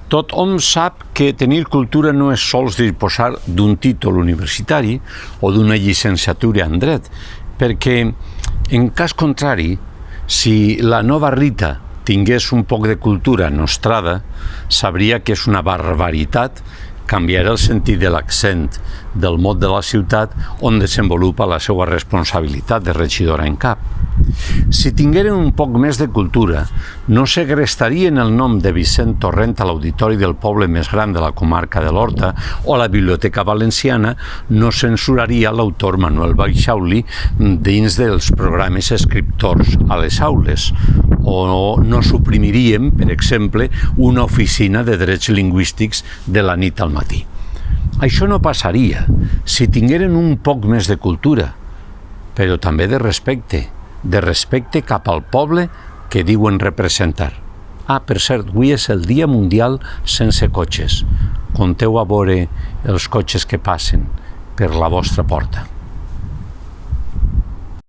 Tothom sap que tenir cultura no és sols disposar d'un títol universitari o d'una llicenciatura en dret, perquè, en cas contrari, si la nova Rita tingués un poc de cultura nostrada, sabria que és una barbaritat canviar el sentit de l'accent del mot de la ciutat on desenvolupa la seva responsabilitat de regidora en cap. Si tingueren un poc més de cultura, no segrestarien el nom de Vicent Torrent a l'auditori del poble més gran de la comarca de l'Horta o a la Biblioteca Valenciana no censuraria l'autor Manuel Baixauli dins dels programes escriptors a les aules, o no suprimiríem, per exemple, una oficina de drets lingüístics de la nit al matí. Això no passaria si tingueren un poc més de cultura, però també de respecte cap al poble que diuen representar. Per cert, avui és el Dia Mundial sense cotxes. Compteu a veure els cotxes que passen per la vostra porta.